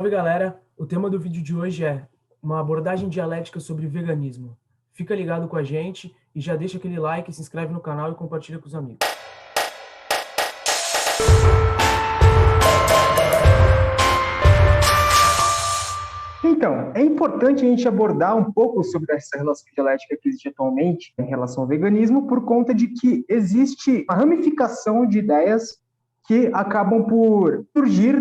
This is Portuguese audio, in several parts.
Salve galera, o tema do vídeo de hoje é uma abordagem dialética sobre veganismo. Fica ligado com a gente e já deixa aquele like, se inscreve no canal e compartilha com os amigos. Então, é importante a gente abordar um pouco sobre essa relação dialética que existe atualmente em relação ao veganismo, por conta de que existe uma ramificação de ideias que acabam por surgir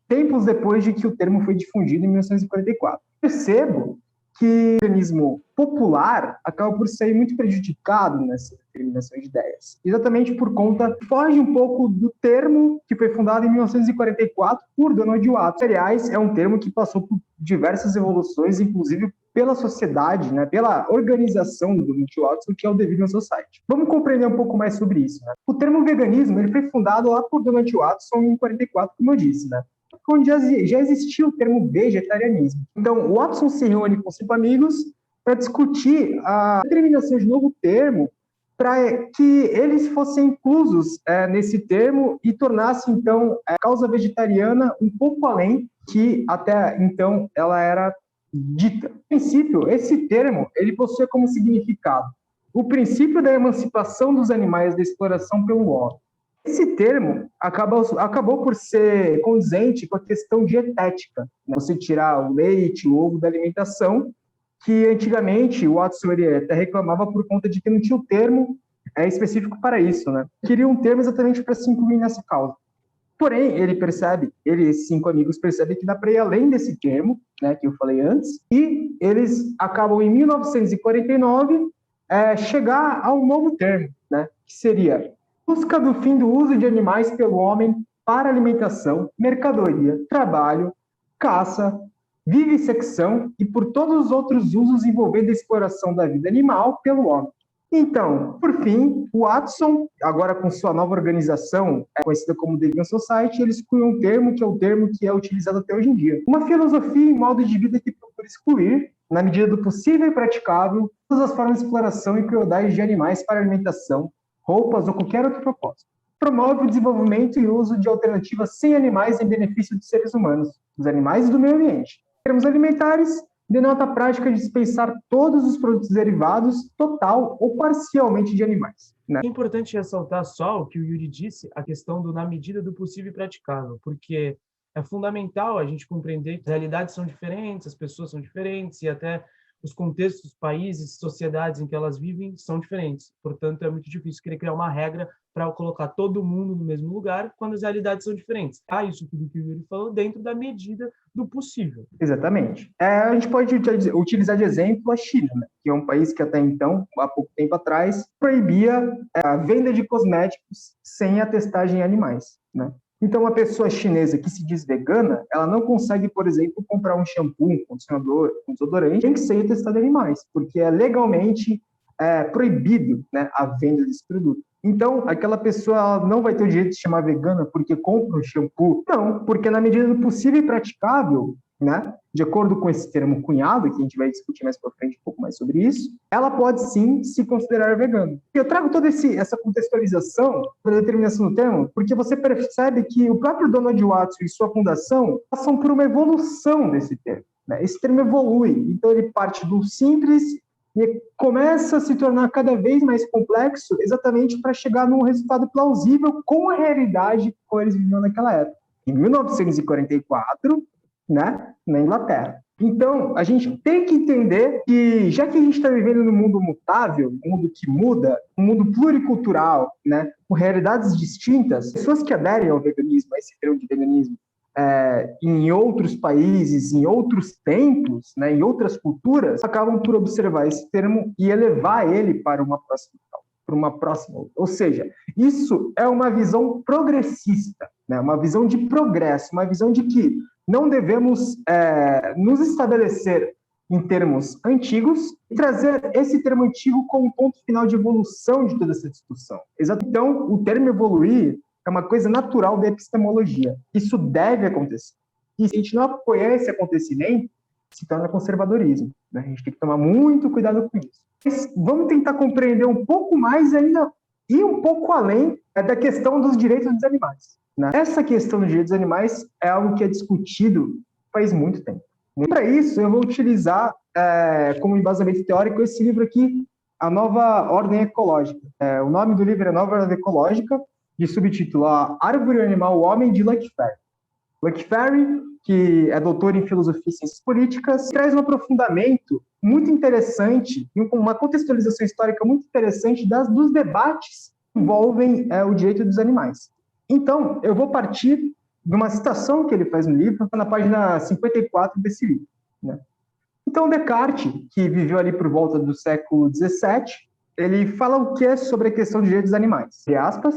tempos depois de que o termo foi difundido em 1944. Percebo que o veganismo popular acaba por ser muito prejudicado nessa determinação de ideias. Exatamente por conta, foge um pouco do termo que foi fundado em 1944 por Donald Watson. Aliás, é um termo que passou por diversas evoluções, inclusive pela sociedade, né, pela organização do Donald Watson, que é o The Vegan Society. Vamos compreender um pouco mais sobre isso. Né? O termo veganismo ele foi fundado lá por Donald Watson em 44, como eu disse, né? Onde já existia o termo vegetarianismo. Então, Watson se reúne com 5 amigos para discutir a determinação de novo termo para que eles fossem inclusos nesse termo e tornasse, então, a causa vegetariana um pouco além que até então ela era dita. No princípio, esse termo ele possui como significado o princípio da emancipação dos animais da exploração pelo homem. Esse termo acabou por ser condizente com a questão dietética, né? Você tirar o leite, o ovo da alimentação, que antigamente o Watson até reclamava por conta de que não tinha o termo específico para isso, né? Queria um termo exatamente para se incluir nessa causa. Porém, esses 5 amigos percebem que dá para ir além desse termo, né, que eu falei antes, e eles acabam em 1949 chegar a um novo termo, né, que seria busca do fim do uso de animais pelo homem para alimentação, mercadoria, trabalho, caça, vivissecção e por todos os outros usos envolvendo a exploração da vida animal pelo homem. Então, por fim, o Watson, agora com sua nova organização, conhecida como The Vegan Society, ele excluiu um termo que é o termo que é utilizado até hoje em dia. Uma filosofia e modo de vida que procura excluir, na medida do possível e praticável, todas as formas de exploração e crueldade de animais para alimentação, roupas ou qualquer outro propósito. Promove o desenvolvimento e uso de alternativas sem animais em benefício dos seres humanos, dos animais e do meio ambiente. Em termos alimentares, denota a prática de dispensar todos os produtos derivados, total ou parcialmente, de animais. Né? É importante ressaltar só o que o Yuri disse, a questão do na medida do possível e praticável, porque é fundamental a gente compreender que as realidades são diferentes, as pessoas são diferentes e até os contextos, países, sociedades em que elas vivem são diferentes. Portanto, é muito difícil querer criar uma regra para colocar todo mundo no mesmo lugar quando as realidades são diferentes. Isso tudo que o Yuri falou dentro da medida do possível. Exatamente. A gente pode utilizar de exemplo a China, né, que é um país que até então, há pouco tempo atrás, proibia a venda de cosméticos sem a testagem em animais. Né? Então, uma pessoa chinesa que se diz vegana, ela não consegue, por exemplo, comprar um shampoo, um condicionador, um desodorante, tem que ser testado em animais, porque é legalmente proibido, né, a venda desse produto. Então, aquela pessoa não vai ter o direito de se chamar vegana porque compra um shampoo? Não, porque na medida do possível e praticável, né, de acordo com esse termo cunhado, que a gente vai discutir mais para frente um pouco mais sobre isso, ela pode sim se considerar vegana. Eu trago toda essa contextualização para a determinação do termo, porque você percebe que o próprio Donald Watson e sua fundação passam por uma evolução desse termo. Né? Esse termo evolui, então ele parte do simples e começa a se tornar cada vez mais complexo exatamente para chegar num resultado plausível com a realidade como eles viviam naquela época. Em 1944, né, na Inglaterra. Então, a gente tem que entender que, já que a gente está vivendo num mundo mutável, um mundo que muda, um mundo pluricultural, né, com realidades distintas, pessoas que aderem ao veganismo, a esse termo de veganismo, em outros países, em outros tempos, né, em outras culturas, acabam por observar esse termo e elevar ele para uma próxima. Ou seja, isso é uma visão progressista, né, uma visão de progresso, uma visão de que não devemos nos estabelecer em termos antigos e trazer esse termo antigo como ponto final de evolução de toda essa discussão. Então, o termo evoluir é uma coisa natural da epistemologia. Isso deve acontecer. E se a gente não apoiar esse acontecimento, se torna conservadorismo. Né? A gente tem que tomar muito cuidado com isso. Mas vamos tentar compreender um pouco mais ainda e um pouco além da questão dos direitos dos animais. Né? Essa questão dos direitos dos animais é algo que é discutido faz muito tempo. Para isso, eu vou utilizar como embasamento teórico esse livro aqui, A Nova Ordem Ecológica. O nome do livro é Nova Ordem Ecológica, de subtítulo A Árvore, o Animal, o Homem, de Luc Ferry. Luc Ferry, que é doutor em filosofia e ciências políticas, traz um aprofundamento muito interessante, uma contextualização histórica muito interessante dos debates que envolvem o direito dos animais. Então, eu vou partir de uma citação que ele faz no livro, na página 54 desse livro, né? Então, Descartes, que viveu ali por volta do século XVII, ele fala o que é sobre a questão de direitos dos animais. Entre aspas,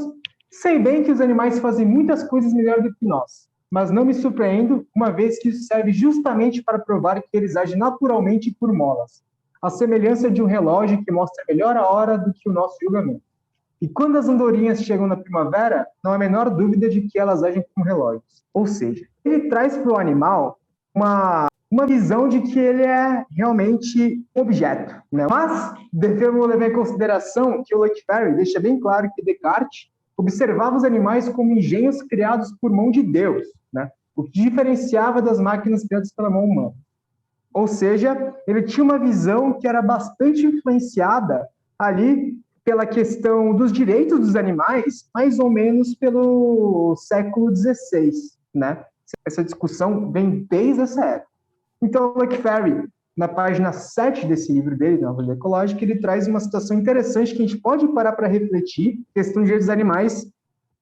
sei bem que os animais fazem muitas coisas melhor do que nós, mas não me surpreendo, uma vez que isso serve justamente para provar que eles agem naturalmente por molas, a semelhança de um relógio que mostra melhor a hora do que o nosso julgamento. E quando as andorinhas chegam na primavera, não há a menor dúvida de que elas agem como relógios. Ou seja, ele traz para o animal uma visão de que ele é realmente um objeto, né? Mas devemos levar em consideração que o Luc Ferry deixa bem claro que Descartes observava os animais como engenhos criados por mão de Deus, né? O que diferenciava das máquinas criadas pela mão humana. Ou seja, ele tinha uma visão que era bastante influenciada ali pela questão dos direitos dos animais, mais ou menos pelo século XVI, né? Essa discussão vem desde essa época. Então, Luc Ferry, na página 7 desse livro dele, Nova Ordem Ecológica, ele traz uma situação interessante que a gente pode parar para refletir, questão de direitos dos animais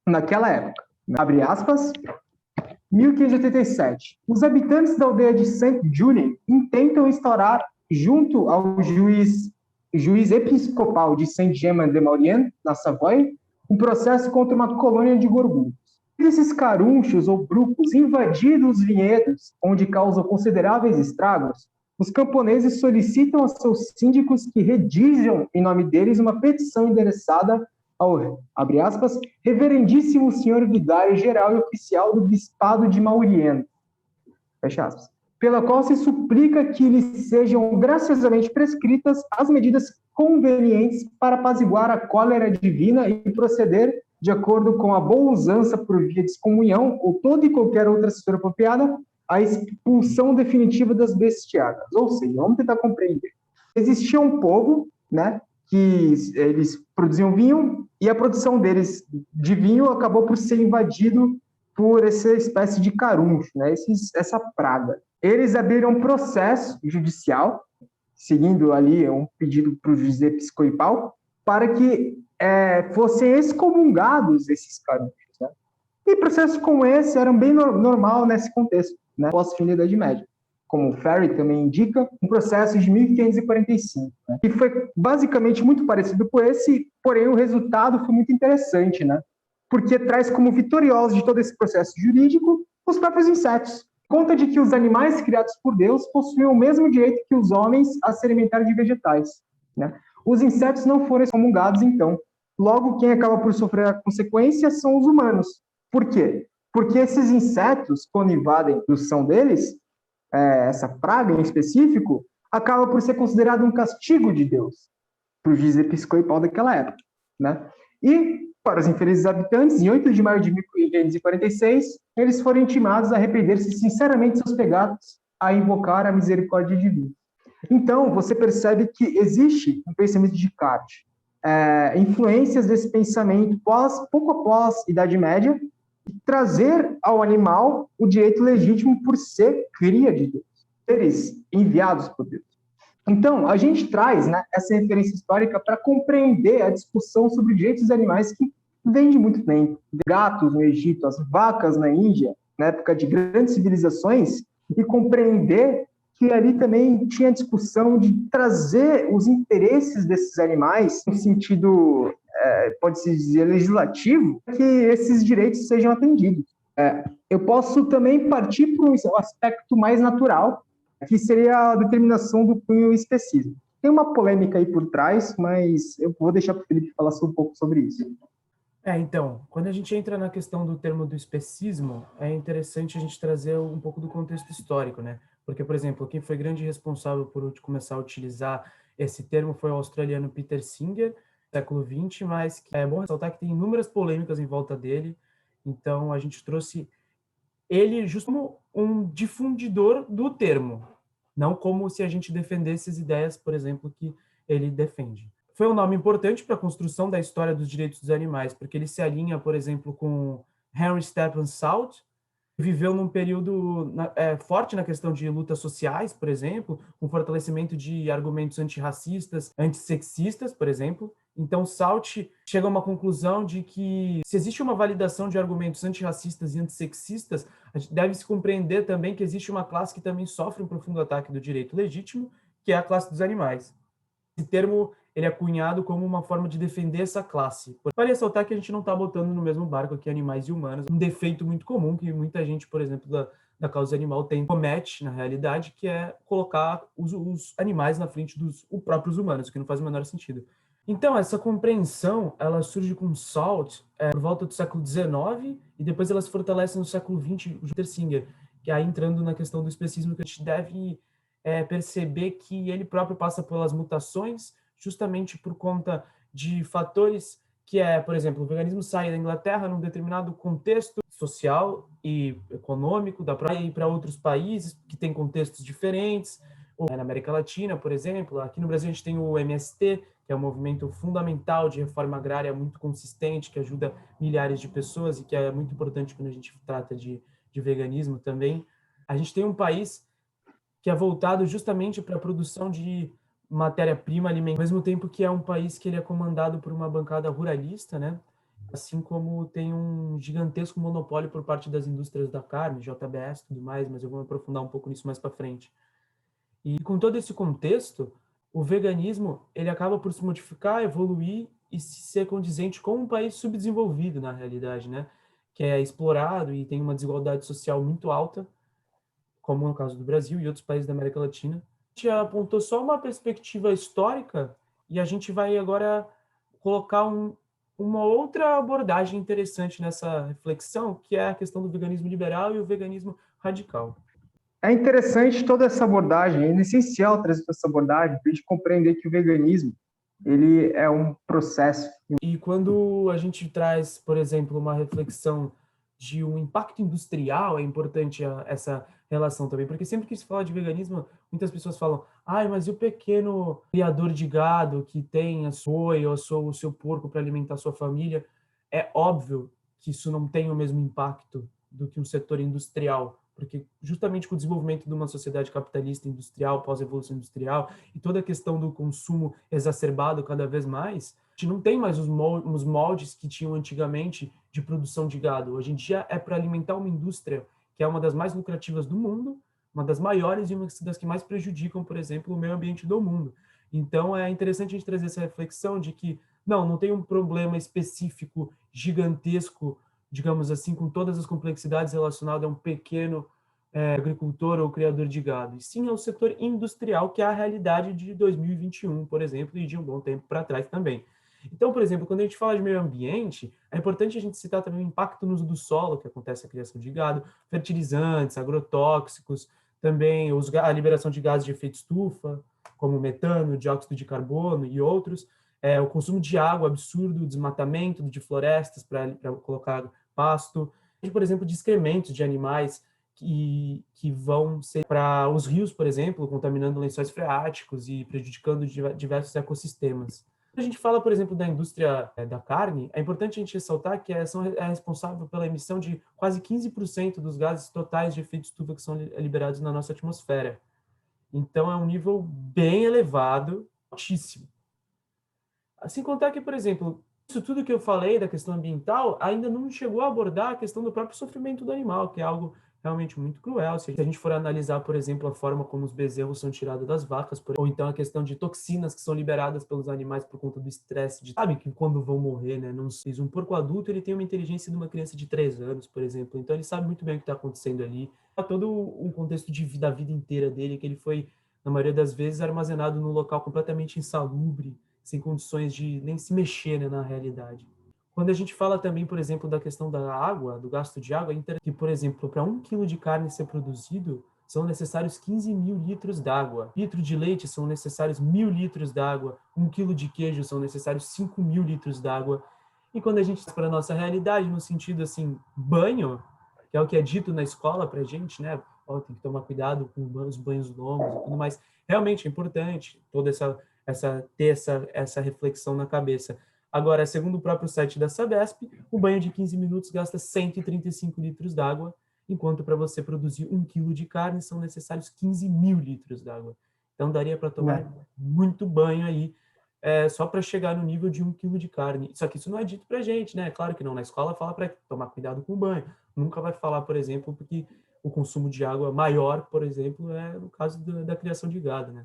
naquela época. Abre aspas. 1587. Os habitantes da aldeia de Saint-Julien intentam instaurar, junto ao juiz episcopal de Saint-Germain-de-Maurienne, na Savoie, um processo contra uma colônia de gorgundos. Esses carunchos ou brucos invadiram os vinhedos, onde causam consideráveis estragos, os camponeses solicitam a seus síndicos que redijam, em nome deles, uma petição endereçada ao, abre aspas, reverendíssimo senhor vigário geral e oficial do bispado de Maurienne, fecha aspas, pela qual se suplica que lhes sejam graciosamente prescritas as medidas convenientes para apaziguar a cólera divina e proceder de acordo com a boa usança por via de excomunhão ou toda e qualquer outra assessora apropriada, a expulsão definitiva das bestiadas. Ou seja, vamos tentar compreender. Existia um povo, né, que eles produziam vinho e a produção deles de vinho acabou por ser invadido por essa espécie de caruncho, né, essa praga. Eles abriram um processo judicial, seguindo ali um pedido para o juiz episcopal, para que fossem excomungados esses carunchos, né? E processos como esse eram bem normal nesse contexto, né, pós-fim da Idade Média. Como o Ferry também indica, um processo de 1545, né, que foi basicamente muito parecido com esse, porém o resultado foi muito interessante, né, porque traz como vitoriosos de todo esse processo jurídico os próprios insetos. Conta de que os animais criados por Deus possuíam o mesmo direito que os homens a se alimentar de vegetais, né? Os insetos não foram excomungados, então. Logo, quem acaba por sofrer a consequência são os humanos. Por quê? Porque esses insetos, quando invadem a produção deles, essa praga em específico, acaba por ser considerado um castigo de Deus, para o juiz episcopal daquela época, né? E, para os infelizes habitantes, em 8 de maio de 1546, eles foram intimados a arrepender-se sinceramente de seus pecados, a invocar a misericórdia divina. Então, você percebe que existe um pensamento de Descartes, influências desse pensamento pouco após Idade Média, trazer ao animal o direito legítimo por ser cria de Deus, seres enviados por Deus. Então, a gente traz, né, essa referência histórica para compreender a discussão sobre direitos dos animais que vem de muito tempo. Gatos no Egito, as vacas na Índia, na época de grandes civilizações, e compreender que ali também tinha discussão de trazer os interesses desses animais no sentido, pode-se dizer, legislativo, que esses direitos sejam atendidos. Eu posso também partir para um aspecto mais natural, que seria a determinação do cunho e especismo. Tem uma polêmica aí por trás, mas eu vou deixar para o Felipe falar um pouco sobre isso. Então, quando a gente entra na questão do termo do especismo, é interessante a gente trazer um pouco do contexto histórico, né? Porque, por exemplo, quem foi grande responsável por começar a utilizar esse termo foi o australiano Peter Singer, século XX, mas é bom ressaltar que tem inúmeras polêmicas em volta dele, então a gente trouxe ele justo como um difundidor do termo, não como se a gente defendesse as ideias, por exemplo, que ele defende. Foi um nome importante para a construção da história dos direitos dos animais, porque ele se alinha, por exemplo, com Henry Stephen Salt, que viveu num período forte na questão de lutas sociais, por exemplo, com fortalecimento de argumentos antirracistas, antissexistas, por exemplo. Então, Salt chega a uma conclusão de que, se existe uma validação de argumentos antirracistas e antissexistas, deve-se compreender também que existe uma classe que também sofre um profundo ataque do direito legítimo, que é a classe dos animais. Esse termo ele é cunhado como uma forma de defender essa classe. Vale ressaltar que a gente não está botando no mesmo barco aqui animais e humanos, um defeito muito comum que muita gente, por exemplo, da causa animal comete, na realidade, que é colocar os animais na frente dos próprios humanos, o que não faz o menor sentido. Então, essa compreensão, ela surge com Salt por volta do século XIX e depois ela se fortalece no século XX, o Peter Singer, que aí entrando na questão do especismo, que a gente deve perceber que ele próprio passa pelas mutações, justamente por conta de fatores que por exemplo, o veganismo sai da Inglaterra num determinado contexto social e econômico, dá para ir para outros países que têm contextos diferentes, ou na América Latina, por exemplo. Aqui no Brasil a gente tem o MST, que é um movimento fundamental de reforma agrária muito consistente, que ajuda milhares de pessoas e que é muito importante quando a gente trata de veganismo também. A gente tem um país que é voltado justamente para a produção de matéria-prima alimentar, ao mesmo tempo que é um país que ele é comandado por uma bancada ruralista, né? Assim como tem um gigantesco monopólio por parte das indústrias da carne, JBS e tudo mais, mas eu vou me aprofundar um pouco nisso mais para frente. E com todo esse contexto, o veganismo ele acaba por se modificar, evoluir e ser condizente com um país subdesenvolvido, na realidade, né? Que é explorado e tem uma desigualdade social muito alta, como no caso do Brasil e outros países da América Latina. A gente apontou só uma perspectiva histórica e a gente vai agora colocar uma outra abordagem interessante nessa reflexão, que é a questão do veganismo liberal e o veganismo radical. É interessante toda essa abordagem, é essencial trazer essa abordagem para a gente compreender que o veganismo ele é um processo. E quando a gente traz, por exemplo, uma reflexão de um impacto industrial, é importante essa relação também, porque sempre que se fala de veganismo, muitas pessoas falam, mas e o pequeno criador de gado que tem a soja ou o seu porco para alimentar a sua família? É óbvio que isso não tem o mesmo impacto do que um setor industrial, porque justamente com o desenvolvimento de uma sociedade capitalista industrial, pós-evolução industrial, e toda a questão do consumo exacerbado cada vez mais, a gente não tem mais os moldes que tinham antigamente de produção de gado. Hoje em dia é para alimentar uma indústria que é uma das mais lucrativas do mundo, uma das maiores e uma das que mais prejudicam, por exemplo, o meio ambiente do mundo. Então, é interessante a gente trazer essa reflexão de que, não tem um problema específico, gigantesco, digamos assim, com todas as complexidades relacionadas a um pequeno agricultor ou criador de gado, e sim ao setor industrial, que é a realidade de 2021, por exemplo, e de um bom tempo para trás também. Então, por exemplo, quando a gente fala de meio ambiente, é importante a gente citar também o impacto no uso do solo, que acontece a criação de gado, fertilizantes, agrotóxicos, também a liberação de gases de efeito estufa, como metano, dióxido de carbono e outros, o consumo de água absurdo, o desmatamento de florestas para colocar pasto, e, por exemplo, de excrementos de animais que vão ser para os rios, por exemplo, contaminando lençóis freáticos e prejudicando diversos ecossistemas. Quando a gente fala, por exemplo, da indústria da carne, é importante a gente ressaltar que é responsável pela emissão de quase 15% dos gases totais de efeito estufa que são liberados na nossa atmosfera. Então, é um nível bem elevado, altíssimo. Assim contar que, por exemplo, isso tudo que eu falei da questão ambiental ainda não chegou a abordar a questão do próprio sofrimento do animal, que é algo realmente muito cruel. Se a gente for analisar, por exemplo, a forma como os bezerros são tirados das vacas, ou então a questão de toxinas que são liberadas pelos animais por conta do estresse, sabe que quando vão morrer, né? Não sei, um porco adulto ele tem uma inteligência de uma criança de 3 anos, por exemplo, então ele sabe muito bem o que está acontecendo ali. Há todo um contexto da vida inteira dele, que ele foi, na maioria das vezes, armazenado num local completamente insalubre, sem condições de nem se mexer, né, na realidade. Quando a gente fala também, por exemplo, da questão da água, do gasto de água, é interessante que, por exemplo, para 1 quilo de carne ser produzido, são necessários 15 mil litros d'água. Litro de leite são necessários 1.000 litros d'água. 1 quilo de queijo são necessários 5.000 litros d'água. E quando a gente para a nossa realidade, no sentido assim, banho, que é o que é dito na escola para a gente, né? Ó, tem que tomar cuidado com os banhos longos e tudo mais. Realmente é importante toda essa reflexão na cabeça. Agora, segundo o próprio site da Sabesp, o banho de 15 minutos gasta 135 litros d'água, enquanto para você produzir 1 quilo de carne são necessários 15 mil litros d'água. Então, daria para tomar muito banho aí, só para chegar no nível de 1 quilo de carne. Só que isso não é dito para a gente, né? Claro que não. Na escola fala para tomar cuidado com o banho. Nunca vai falar, por exemplo, porque o consumo de água maior, por exemplo, é no caso da criação de gado, né?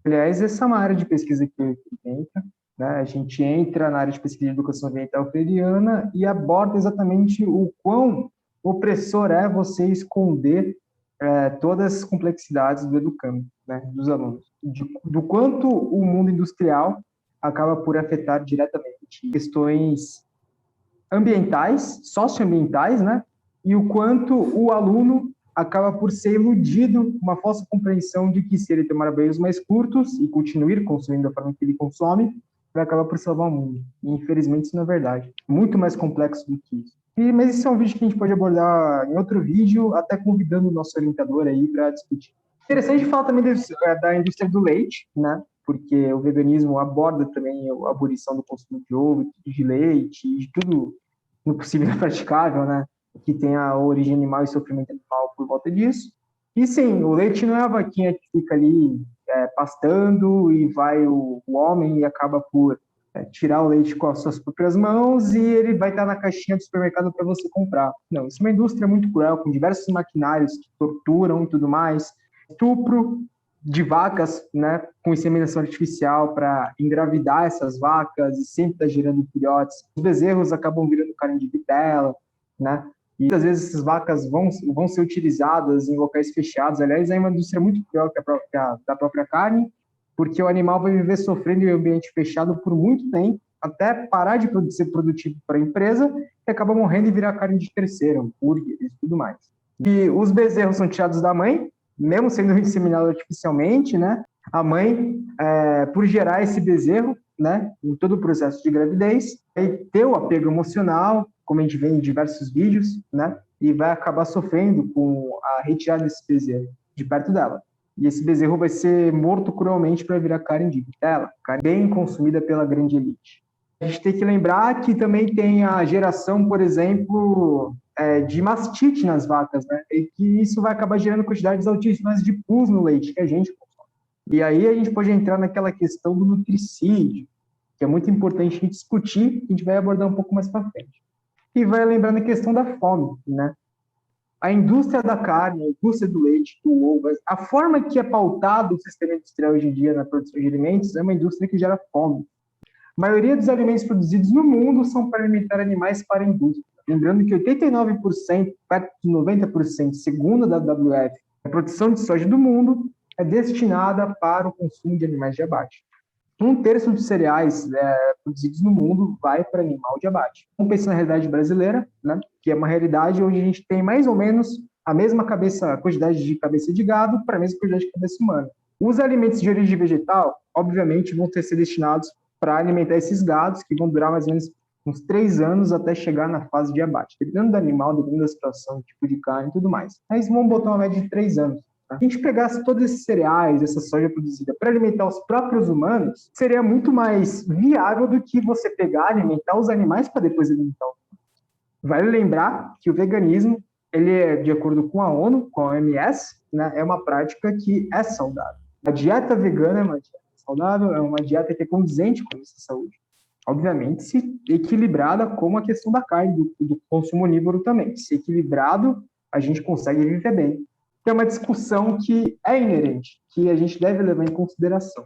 Aliás, essa é uma área de pesquisa que entra, né? A gente entra na área de pesquisa de educação ambiental freiriana e aborda exatamente o quão opressor é você esconder todas as complexidades do educando, né, dos alunos, do quanto o mundo industrial acaba por afetar diretamente questões ambientais, socioambientais, né, e o quanto o aluno acaba por ser iludido com uma falsa compreensão de que se ele tomar banhos mais curtos e continuar consumindo da forma que ele consome, vai acabar por salvar o mundo. E, infelizmente, isso não é verdade. Muito mais complexo do que isso. Mas esse é um vídeo que a gente pode abordar em outro vídeo, até convidando o nosso orientador aí para discutir. Interessante falar também da indústria do leite, né? Porque o veganismo aborda também a abolição do consumo de ovo, de leite, de tudo no possível praticável, né? Que tem a origem animal e sofrimento animal por volta disso. E sim, o leite não é a vaquinha que fica ali pastando e vai o homem e acaba por tirar o leite com as suas próprias mãos e ele vai estar na caixinha do supermercado para você comprar. Não, isso é uma indústria muito cruel, com diversos maquinários que torturam e tudo mais, estupro de vacas, né, com inseminação artificial para engravidar essas vacas e sempre está gerando filhotes. Os bezerros acabam virando carne de vitela, né? E muitas vezes essas vacas vão ser utilizadas em locais fechados. Aliás, é uma indústria muito pior que da própria carne, porque o animal vai viver sofrendo em um ambiente fechado por muito tempo, até parar de ser produtivo para a empresa, e acaba morrendo e virar carne de terceiro, hambúrguer e tudo mais. E os bezerros são tirados da mãe, mesmo sendo inseminados artificialmente, né? A mãe, por gerar esse bezerro, né, em todo o processo de gravidez, vai ter o apego emocional, como a gente vê em diversos vídeos, né? E vai acabar sofrendo com a retirada desse bezerro de perto dela. E esse bezerro vai ser morto cruelmente para virar carne de vitela, carne bem consumida pela grande elite. A gente tem que lembrar que também tem a geração, por exemplo, de mastite nas vacas, né? E que isso vai acabar gerando quantidades altíssimas de pus no leite que a gente consome. E aí a gente pode entrar naquela questão do nutricídio, que é muito importante a gente discutir, que a gente vai abordar um pouco mais para frente. E vai lembrando a questão da fome, né? A indústria da carne, a indústria do leite, do ovo, a forma que é pautado o sistema industrial hoje em dia na produção de alimentos é uma indústria que gera fome. A maioria dos alimentos produzidos no mundo são para alimentar animais para a indústria. Lembrando que 89%, perto de 90%, segundo a WWF, a produção de soja do mundo é destinada para o consumo de animais de abate. 1/3 dos cereais produzidos no mundo vai para animal de abate. Vamos pensar na realidade brasileira, né, que é uma realidade onde a gente tem mais ou menos a mesma quantidade de cabeça de gado para a mesma quantidade de cabeça humana. Os alimentos de origem vegetal, obviamente, vão ter que ser destinados para alimentar esses gados, que vão durar mais ou menos uns 3 anos até chegar na fase de abate, dependendo do animal, dependendo da situação, tipo de carne e tudo mais. Mas vamos botar uma média de 3 anos. Se a gente pegasse todos esses cereais, essa soja produzida para alimentar os próprios humanos, seria muito mais viável do que você pegar, alimentar os animais para depois alimentar os humanos. Vale lembrar que o veganismo, ele é, de acordo com a ONU, com a OMS, né, é uma prática que é saudável. A dieta vegana é uma dieta saudável, é uma dieta que é condizente com a nossa saúde. Obviamente, se equilibrada como a questão da carne, do consumo onívoro também. Se equilibrado, a gente consegue viver bem. É uma discussão que é inerente, que a gente deve levar em consideração.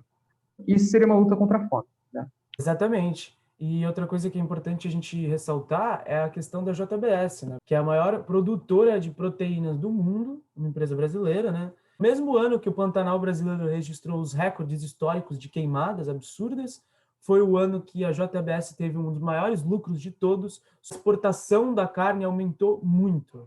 Isso seria uma luta contra a fome, né? Exatamente. E outra coisa que é importante a gente ressaltar é a questão da JBS, né? Que é a maior produtora de proteínas do mundo, uma empresa brasileira, né? Mesmo ano que o Pantanal brasileiro registrou os recordes históricos de queimadas absurdas, foi o ano que a JBS teve um dos maiores lucros de todos. A exportação da carne aumentou muito.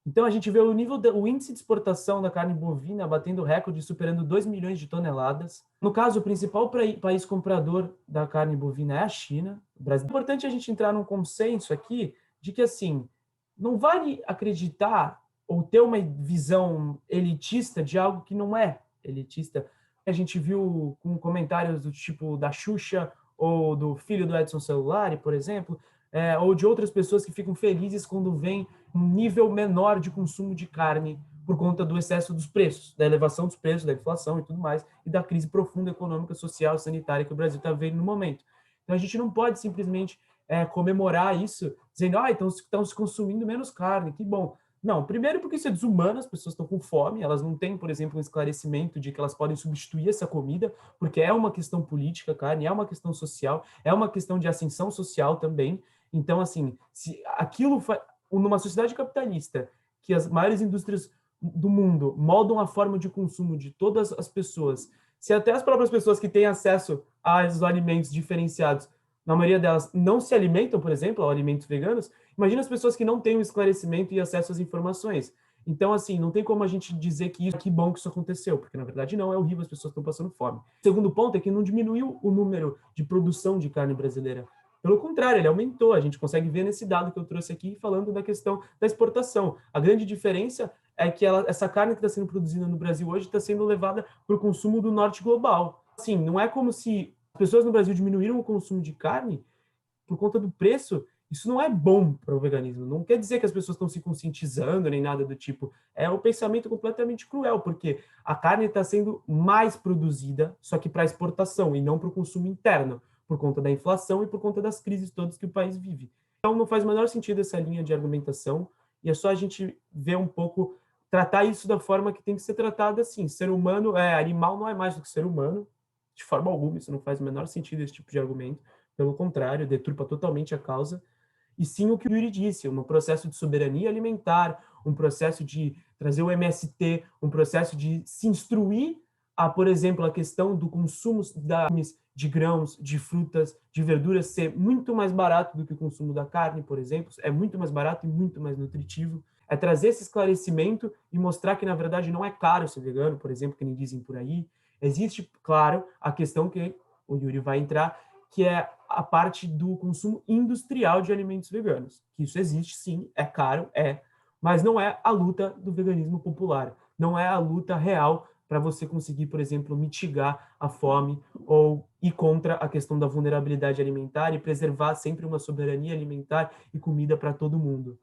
Então, a gente vê o índice de exportação da carne bovina batendo recorde, superando 2 milhões de toneladas. No caso, o principal país comprador da carne bovina é a China. O Brasil. É importante a gente entrar num consenso aqui de que, assim, não vale acreditar ou ter uma visão elitista de algo que não é elitista. A gente viu com comentários do tipo da Xuxa ou do filho do Edson Celulari, por exemplo, ou de outras pessoas que ficam felizes quando vem um nível menor de consumo de carne por conta do excesso dos preços, da elevação dos preços, da inflação e tudo mais, e da crise profunda econômica, social e sanitária que o Brasil está vivendo no momento. Então a gente não pode simplesmente comemorar isso, dizendo, então estão se consumindo menos carne, que bom. Não, primeiro porque isso é desumano, as pessoas estão com fome, elas não têm, por exemplo, um esclarecimento de que elas podem substituir essa comida, porque é uma questão política, carne, é uma questão social, é uma questão de ascensão social também. Então, assim, se aquilo numa sociedade capitalista, que as maiores indústrias do mundo moldam a forma de consumo de todas as pessoas, se até as próprias pessoas que têm acesso aos alimentos diferenciados, na maioria delas não se alimentam, por exemplo, a alimentos veganos, imagina as pessoas que não têm o esclarecimento e acesso às informações. Então, assim, não tem como a gente dizer que bom que isso aconteceu, porque na verdade não, é horrível, as pessoas estão passando fome. O segundo ponto é que não diminuiu o número de produção de carne brasileira. Pelo contrário, ele aumentou. A gente consegue ver nesse dado que eu trouxe aqui, falando da questão da exportação. A grande diferença é que essa carne que está sendo produzida no Brasil hoje está sendo levada para o consumo do norte global. Assim, não é como se as pessoas no Brasil diminuíram o consumo de carne por conta do preço. Isso não é bom para o veganismo. Não quer dizer que as pessoas estão se conscientizando nem nada do tipo. É um pensamento completamente cruel, porque a carne está sendo mais produzida, só que para exportação e não para o consumo interno, por conta da inflação e por conta das crises todas que o país vive. Então, não faz o menor sentido essa linha de argumentação, e é só a gente ver um pouco, tratar isso da forma que tem que ser tratado assim. Ser humano, animal não é mais do que ser humano, de forma alguma, isso não faz o menor sentido, esse tipo de argumento. Pelo contrário, deturpa totalmente a causa. E sim o que o Yuri disse, um processo de soberania alimentar, um processo de trazer o MST, um processo de se instruir por exemplo, a questão do consumo de grãos, de frutas, de verduras ser muito mais barato do que o consumo da carne, por exemplo, é muito mais barato e muito mais nutritivo. É trazer esse esclarecimento e mostrar que, na verdade, não é caro ser vegano, por exemplo, que nem dizem por aí. Existe, claro, a questão que o Yuri vai entrar, que é a parte do consumo industrial de alimentos veganos. Que isso existe, sim, é caro, mas não é a luta do veganismo popular, não é a luta real para você conseguir, por exemplo, mitigar a fome ou ir contra a questão da vulnerabilidade alimentar e preservar sempre uma soberania alimentar e comida para todo mundo.